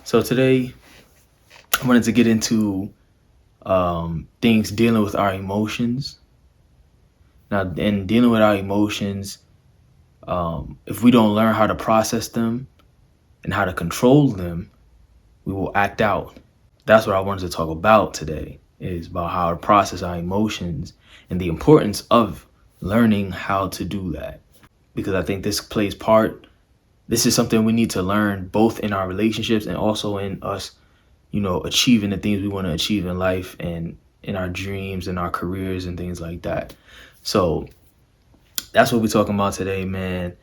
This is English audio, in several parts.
So today I wanted to get into things dealing with our emotions. Now, in dealing with our emotions, if we don't learn how to process them and how to control them, we will act out. That's what I wanted to talk about today, is about how to process our emotions and the importance of learning how to do that. Because I think this is something we need to learn both in our relationships and also in us achieving the things we want to achieve in life and in our dreams and our careers and things like that. So that's what we're talking about today, man.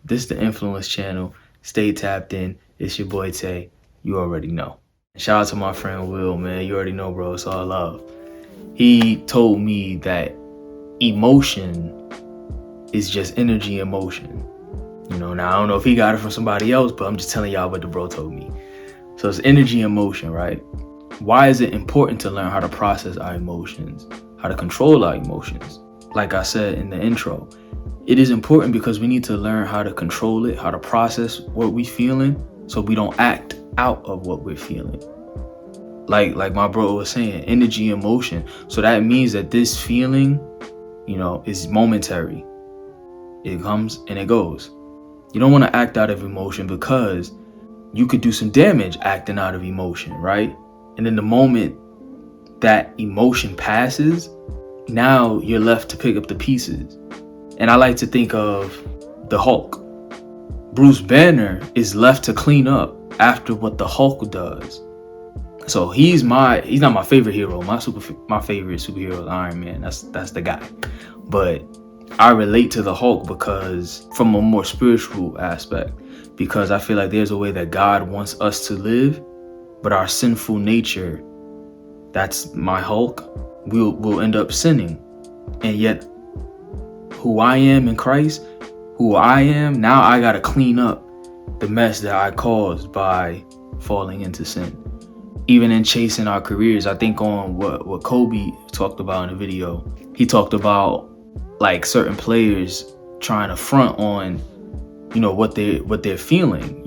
This is the Nfluence channel. Stay tapped in. It's your boy Tay. You already know. Shout out to my friend Will, man. You already know, bro. It's all love. He told me that emotion is just energy in motion. Now I don't know if he got it from somebody else, but I'm just telling y'all what the bro told me. So it's energy in motion, right? Why is it important to learn how to process our emotions, how to control our emotions? Like I said in the intro, it is important because we need to learn how to control it, how to process what we're feeling so we don't act out of what we're feeling. Like my bro was saying, energy in motion. So that means that this feeling, is momentary. It comes and it goes. You don't want to act out of emotion because you could do some damage acting out of emotion, right? And in the moment that emotion passes, now you're left to pick up the pieces. And I like to think of the Hulk. Bruce Banner is left to clean up after what the Hulk does. So he's not my favorite hero. My favorite superhero is Iron Man. That's the guy. But I relate to the Hulk because from a more spiritual aspect, because I feel like there's a way that God wants us to live, but our sinful nature, that's my Hulk, will end up sinning. And yet who I am in Christ, now I gotta clean up the mess that I caused by falling into sin. Even in chasing our careers, I think on what Kobe talked about in the video, he talked about like certain players trying to front on, what they're feeling,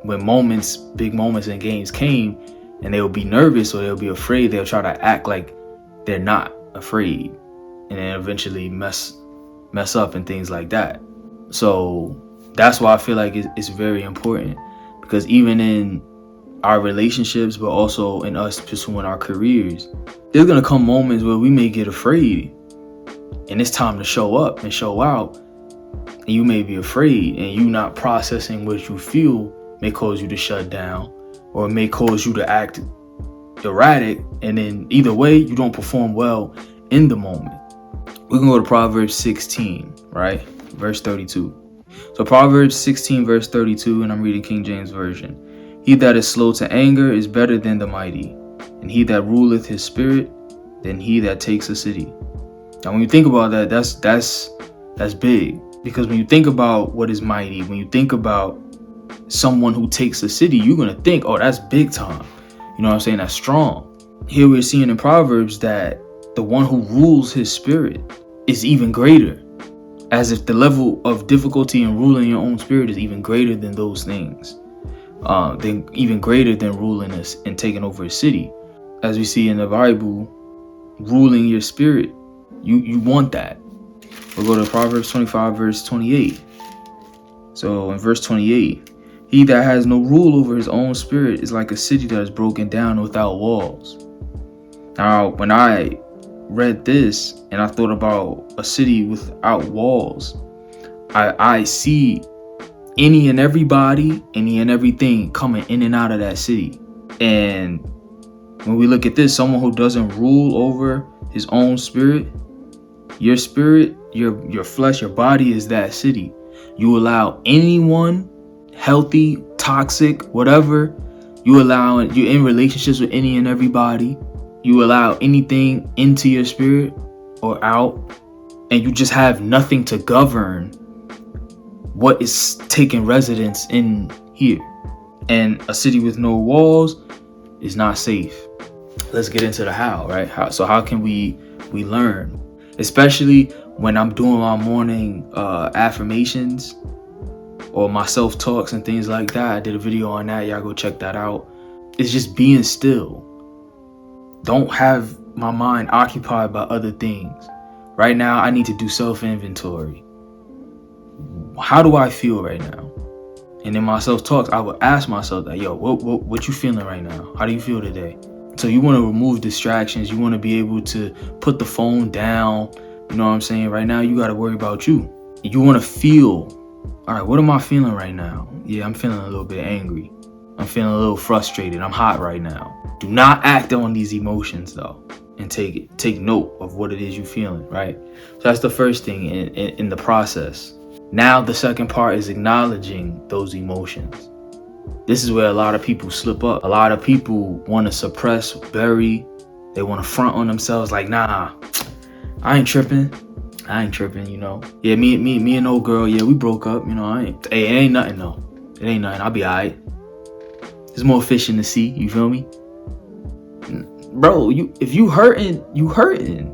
when big moments in games came and they'll be nervous or they'll be afraid, they'll try to act like they're not afraid and then eventually mess up and things like that. So that's why I feel like it's very important, because even in our relationships, but also in us pursuing our careers, there's gonna come moments where we may get afraid and it's time to show up and show out, and you may be afraid, and you not processing what you feel may cause you to shut down, or it may cause you to act erratic, and then either way you don't perform well in the moment. We can go to Proverbs 16, right? Verse 32. So Proverbs 16 verse 32, and I'm reading King James Version. He that is slow to anger is better than the mighty, and he that ruleth his spirit than he that takes a city. Now when you think about that, that's big, because when you think about what is mighty, when you think about someone who takes a city, you're gonna think, oh, that's big time. You know what I'm saying? That's strong. Here we're seeing in Proverbs that the one who rules his spirit is even greater, as if the level of difficulty in ruling your own spirit is even greater than those things, even greater than ruling us and taking over a city. As we see in the Bible, ruling your spirit, you want that. We'll go to Proverbs 25 verse 28. So in verse 28, he that has no rule over his own spirit is like a city that is broken down without walls. Now when I read this and I thought about a city without walls, I see any and everybody, any and everything coming in and out of that city. And when we look at this, someone who doesn't rule over his own spirit, your spirit, your flesh, your body is that city. You allow anyone, healthy, toxic, whatever, you're in relationships with any and everybody. You allow anything into your spirit or out, and you just have nothing to govern what is taking residence in here. And a city with no walls is not safe. Let's get into the how, right? How can we learn? Especially when I'm doing my morning affirmations, or my self-talks and things like that. I did a video on that. Y'all go check that out. It's just being still. Don't have my mind occupied by other things. Right now, I need to do self-inventory. How do I feel right now? And in my self-talks, I would ask myself that, yo, what you feeling right now? How do you feel today? So you want to remove distractions. You want to be able to put the phone down. You know what I'm saying? Right now, you got to worry about you. You want to feel, all right, what am I feeling right now? Yeah, I'm feeling a little bit angry. I'm feeling a little frustrated. I'm hot right now. Do not act on these emotions, though, and take note of what it is you're feeling, right? So that's the first thing in the process. Now, the second part is acknowledging those emotions. This is where a lot of people slip up. A lot of people want to suppress, bury. They want to front on themselves like, nah, I ain't tripping, you know. Yeah, me and old girl, yeah, we broke up, you know. It ain't nothing, though. It ain't nothing. I'll be all right. There's more fish in the sea, you feel me? Bro, if you hurting, you hurting.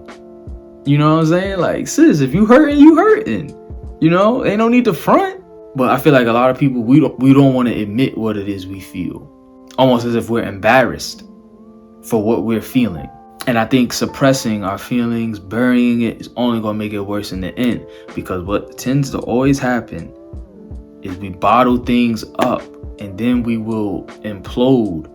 You know what I'm saying? Like, sis, if you hurting, you hurting. You know, ain't no need to front. But I feel like a lot of people, we don't want to admit what it is we feel. Almost as if we're embarrassed for what we're feeling. And I think suppressing our feelings, burying it, is only going to make it worse in the end. Because what tends to always happen is we bottle things up and then we will implode.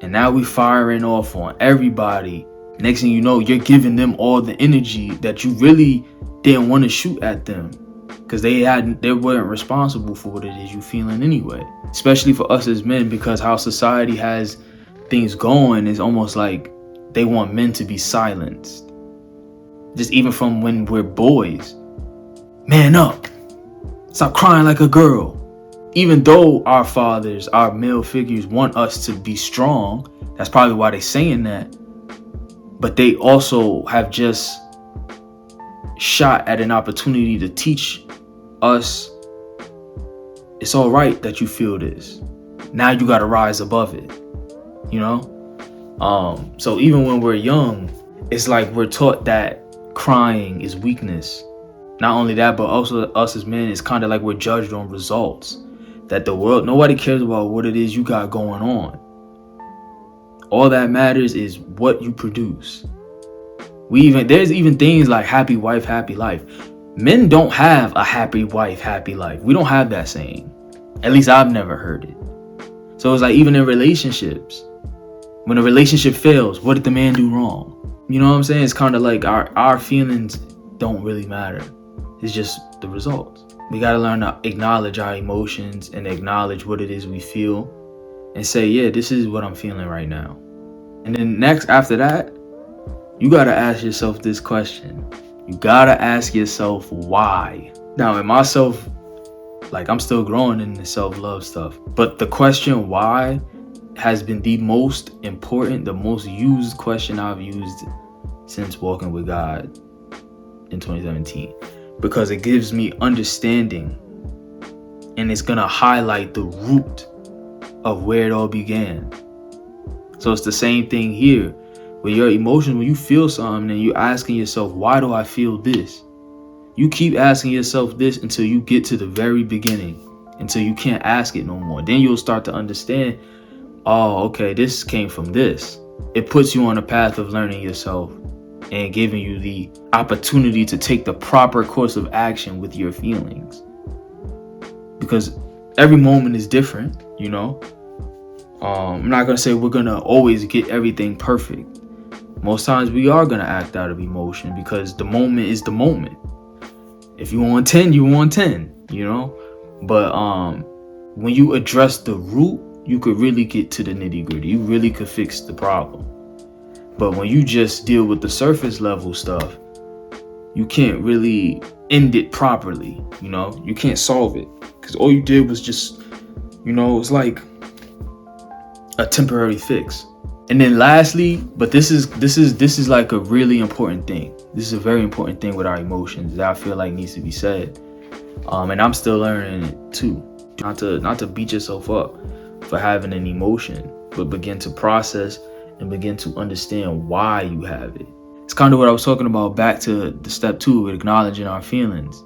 And now we firing off on everybody. Next thing you know, you're giving them all the energy that you really didn't want to shoot at them. Because they weren't responsible for what it is you feeling anyway. Especially for us as men, because how society has things going is almost like they want men to be silenced. Just even from when we're boys. Man up. Stop crying like a girl. Even though our fathers, our male figures want us to be strong, that's probably why they're saying that. But they also have just shot at an opportunity to teach us it's all right that you feel this. Now you got to rise above it, you know? So even when we're young, it's like we're taught that crying is weakness. Not only that, but also us as men, it's kind of like we're judged on results. That the world, nobody cares about what it is you got going on. All that matters is what you produce. There's even things like happy wife, happy life. Men don't have a happy wife, happy life. We don't have that saying. At least I've never heard it. So it's like even in relationships, when a relationship fails, what did the man do wrong? You know what I'm saying? It's kind of like our feelings don't really matter. It's just the results. We got to learn to acknowledge our emotions and acknowledge what it is we feel and say, yeah, this is what I'm feeling right now. And then next, after that, you got to ask yourself this question. You got to ask yourself why. Now, in myself, like I'm still growing in the self-love stuff. But the question why has been the most important, the most used question I've used since walking with God in 2017. Because it gives me understanding and it's going to highlight the root of where it all began. So it's the same thing here with your emotions. When you feel something and you're asking yourself, why do I feel this? You keep asking yourself this until you get to the very beginning, until you can't ask it no more. Then you'll start to understand, oh, okay, this came from this. It puts you on a path of learning yourself and giving you the opportunity to take the proper course of action with your feelings. Because every moment is different, you know. I'm not going to say we're going to always get everything perfect. Most times we are going to act out of emotion because the moment is the moment. If you want 10, you want 10, you know. But when you address the root, you could really get to the nitty gritty. You really could fix the problem. But when you just deal with the surface level stuff, you can't really end it properly, you know? You can't solve it because all you did was just, you know, it's like a temporary fix. And then lastly, but this is like a really important thing. This is a very important thing with our emotions that I feel like needs to be said. And I'm still learning it too. Not to beat yourself up for having an emotion, but begin to process and begin to understand why you have it. It's kind of what I was talking about back to the step 2 with acknowledging our feelings.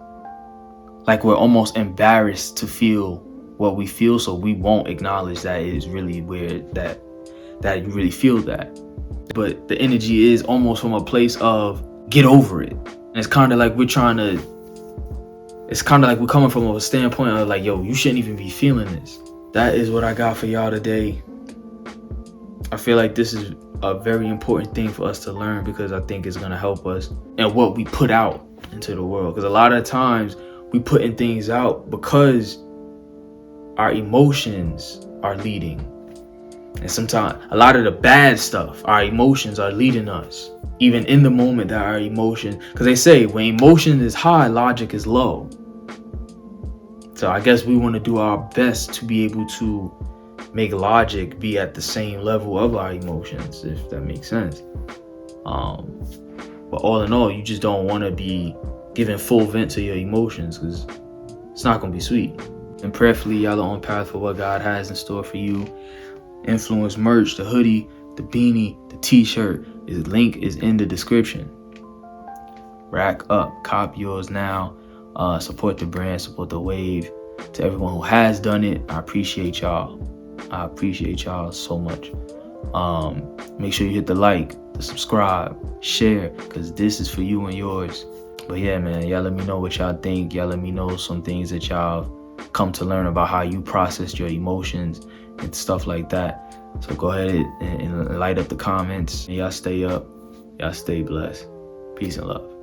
like we're almost embarrassed to feel what we feel, so we won't acknowledge that it is really weird that you really feel that. But the energy is almost from a place of get over it. And it's kind of like we're coming from a standpoint of like, yo, you shouldn't even be feeling this. That is what I got for y'all today. I feel like this is a very important thing for us to learn, because I think it's going to help us in what we put out into the world. Because a lot of times we putting things out because our emotions are leading. And sometimes a lot of the bad stuff, our emotions are leading us. Even in the moment that our emotion, because they say when emotion is high, logic is low. So I guess we want to do our best to be able to make logic be at the same level of our emotions, if that makes sense. But all in all, you just don't want to be giving full vent to your emotions, because it's not going to be sweet. And prayerfully, y'all are on path for what God has in store for you. Nfluence merch, the hoodie, the beanie, the t-shirt, his link is in the description. Rack up, cop yours now. Support the brand, support the wave. To everyone who has done it, I appreciate y'all. I appreciate y'all so much. Make sure you hit the like, the subscribe, share, because this is for you and yours. But yeah, man, y'all let me know what y'all think. Y'all let me know some things that y'all come to learn about how you process your emotions and stuff like that. So go ahead and light up the comments. Y'all stay up. Y'all stay blessed. Peace and love.